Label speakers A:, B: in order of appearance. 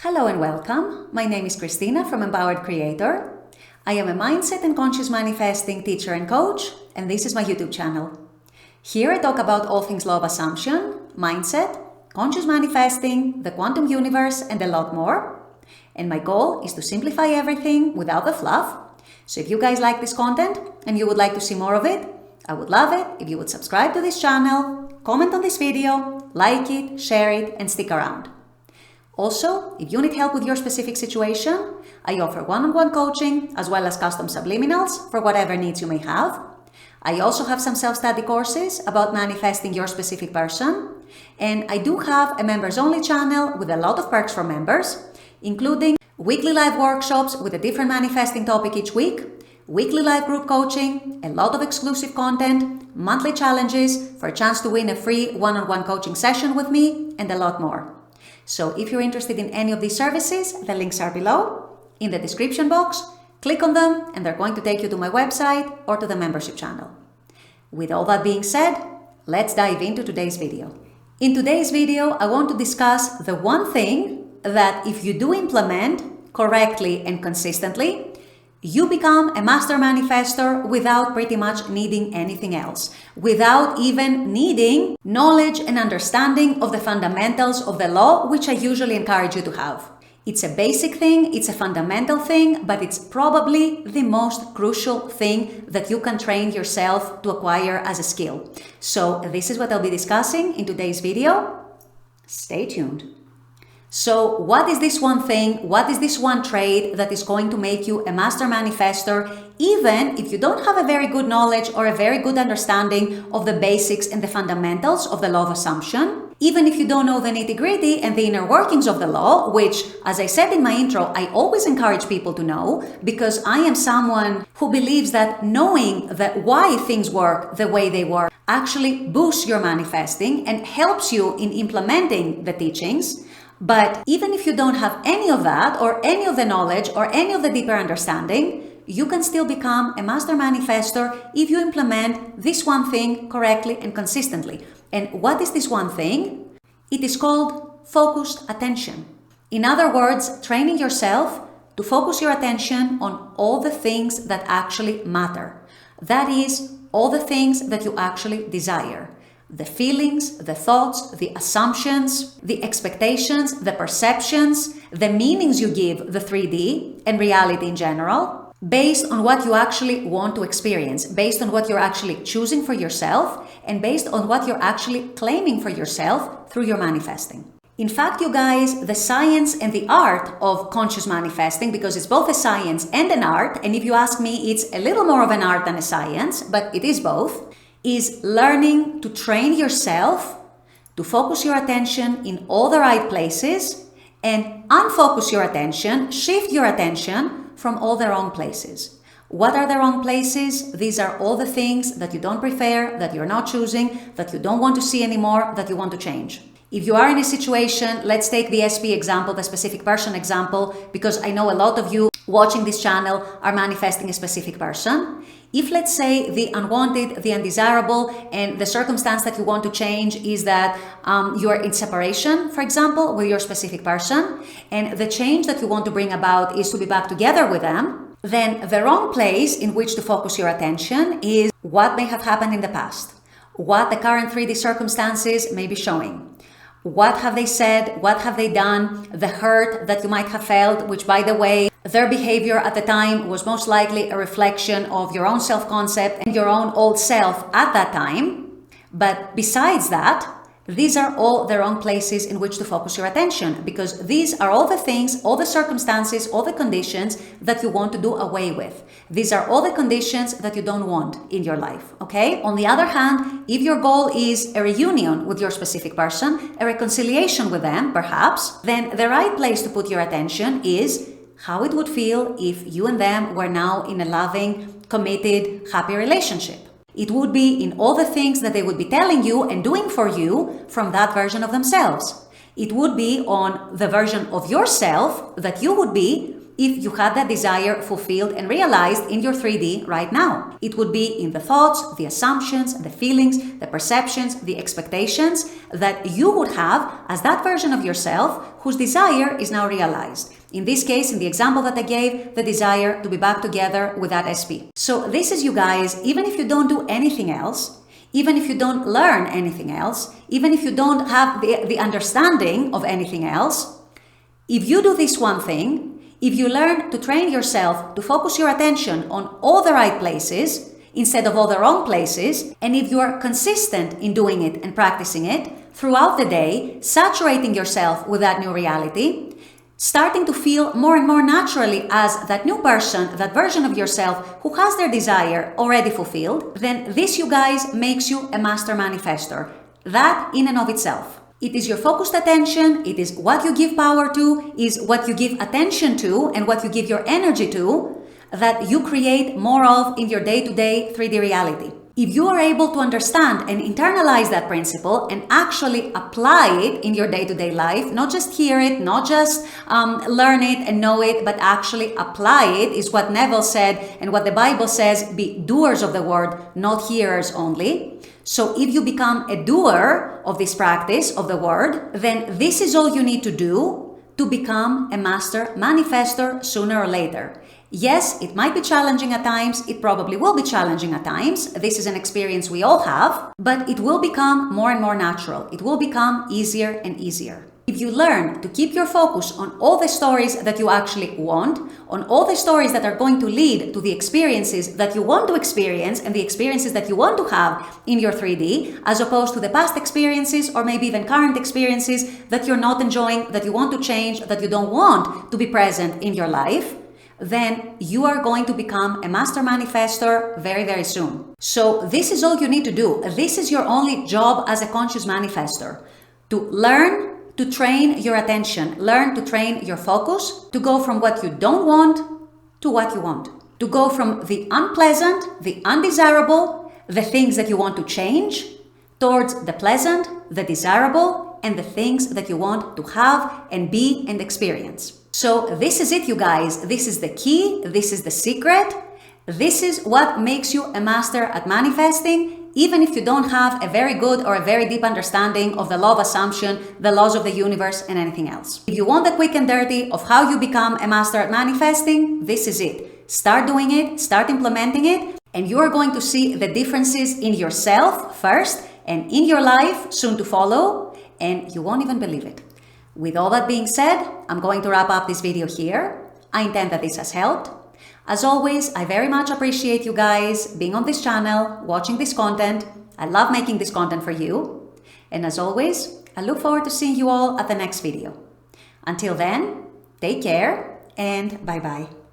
A: Hello and welcome. My name is Christina from Empowered Creator. I am a mindset and conscious manifesting teacher and coach, and this is my YouTube channel. Here I talk about all things law of assumption, mindset, conscious manifesting, the quantum universe, and a lot more. And my goal is to simplify everything without the fluff. So if you guys like this content and you would like to see more of it, I would love it if you would subscribe to this channel, comment on this video, like it, share it, and stick around. Also, if you need help with your specific situation, I offer one-on-one coaching as well as custom subliminals for whatever needs you may have. I also have some self-study courses about manifesting your specific person. And I do have a members-only channel with a lot of perks for members, including weekly live workshops with a different manifesting topic each week, weekly live group coaching, a lot of exclusive content, monthly challenges for a chance to win a free one-on-one coaching session with me, and a lot more. So if you're interested in any of these services, the links are below in the description box. Click on them and they're going to take you to my website or to the membership channel. With all that being said, let's dive into today's video. In today's video, I want to discuss the one thing that if you do implement correctly and consistently, you become a master manifestor without pretty much needing anything else, without even needing knowledge and understanding of the fundamentals of the law, which I usually encourage you to have. It's a basic thing, it's a fundamental thing, but it's probably the most crucial thing that you can train yourself to acquire as a skill. So this is what I'll be discussing in today's video. Stay tuned. So what is this one thing, what is this one trait that is going to make you a master manifestor, even if you don't have a very good knowledge or a very good understanding of the basics and the fundamentals of the law of assumption, even if you don't know the nitty-gritty and the inner workings of the law, which, as I said in my intro, I always encourage people to know, because I am someone who believes that knowing that why things work the way they work actually boosts your manifesting and helps you in implementing the teachings. But even if you don't have any of that, or any of the knowledge, or any of the deeper understanding, you can still become a master manifestor if you implement this one thing correctly and consistently. And what is this one thing? It is called focused attention. In other words, training yourself to focus your attention on all the things that actually matter. That is, all the things that you actually desire. The feelings, the thoughts, the assumptions, the expectations, the perceptions, the meanings you give the 3D and reality in general, based on what you actually want to experience, based on what you're actually choosing for yourself, and based on what you're actually claiming for yourself through your manifesting. In fact, you guys, the science and the art of conscious manifesting, because it's both a science and an art, and if you ask me, it's a little more of an art than a science, but it is both, is learning to train yourself to focus your attention in all the right places and unfocus your attention, shift your attention from all the wrong places. What are the wrong places? These are all the things that you don't prefer, that you're not choosing, that you don't want to see anymore, that you want to change. If you are in a situation, let's take the SP example, the specific person example, because I know a lot of you watching this channel are manifesting a specific person. If, let's say, the unwanted, the undesirable, and the circumstance that you want to change is that you are in separation, for example, with your specific person, and the change that you want to bring about is to be back together with them, then the wrong place in which to focus your attention is what may have happened in the past, what the current 3D circumstances may be showing. What have they said? What have they done? The hurt that you might have felt, which, by the way, their behavior at the time was most likely a reflection of your own self-concept and your own old self at that time. But besides that, these are all the wrong places in which to focus your attention, because these are all the things, all the circumstances, all the conditions that you want to do away with. These are all the conditions that you don't want in your life, okay? On the other hand, if your goal is a reunion with your specific person, a reconciliation with them, perhaps, then the right place to put your attention is how it would feel if you and them were now in a loving, committed, happy relationship. It would be in all the things that they would be telling you and doing for you from that version of themselves. It would be on the version of yourself that you would be if you had that desire fulfilled and realized in your 3D right now? It would be in the thoughts, the assumptions, the feelings, the perceptions, the expectations that you would have as that version of yourself whose desire is now realized. In this case, in the example that I gave, the desire to be back together with that SP. So this is, you guys, even if you don't do anything else, even if you don't learn anything else, even if you don't have the understanding of anything else, if you do this one thing, if you learn to train yourself to focus your attention on all the right places instead of all the wrong places, and if you are consistent in doing it and practicing it throughout the day, saturating yourself with that new reality, starting to feel more and more naturally as that new person, that version of yourself who has their desire already fulfilled, then this, you guys, makes you a master manifestor. That in and of itself. It is your focused attention, it is what you give power to, is what you give attention to, and what you give your energy to, that you create more of in your day-to-day 3D reality. If you are able to understand and internalize that principle and actually apply it in your day-to-day life, not just hear it, not just learn it and know it, but actually apply it, is what Neville said and what the Bible says, be doers of the word, not hearers only. So if you become a doer of this practice of the word, then this is all you need to do to become a master manifestor sooner or later. Yes, it might be challenging at times, it probably will be challenging at times, this is an experience we all have, but it will become more and more natural, it will become easier and easier. If you learn to keep your focus on all the stories that you actually want, on all the stories that are going to lead to the experiences that you want to experience and the experiences that you want to have in your 3D, as opposed to the past experiences or maybe even current experiences that you're not enjoying, that you want to change, that you don't want to be present in your life, then you are going to become a master manifestor very, very soon. So this is all you need to do. This is your only job as a conscious manifestor. To learn to train your attention, learn to train your focus, to go from what you don't want to what you want. To go from the unpleasant, the undesirable, the things that you want to change, towards the pleasant, the desirable, and the things that you want to have and be and experience. So this is it, you guys. This is the key. This is the secret. This is what makes you a master at manifesting, even if you don't have a very good or a very deep understanding of the law of assumption, the laws of the universe, and anything else. If you want the quick and dirty of how you become a master at manifesting, this is it. Start doing it, start implementing it, and you are going to see the differences in yourself first and in your life soon to follow, and you won't even believe it. With all that being said, I'm going to wrap up this video here. I intend that this has helped. As always, I very much appreciate you guys being on this channel, watching this content. I love making this content for you. And as always, I look forward to seeing you all at the next video. Until then, take care and bye-bye.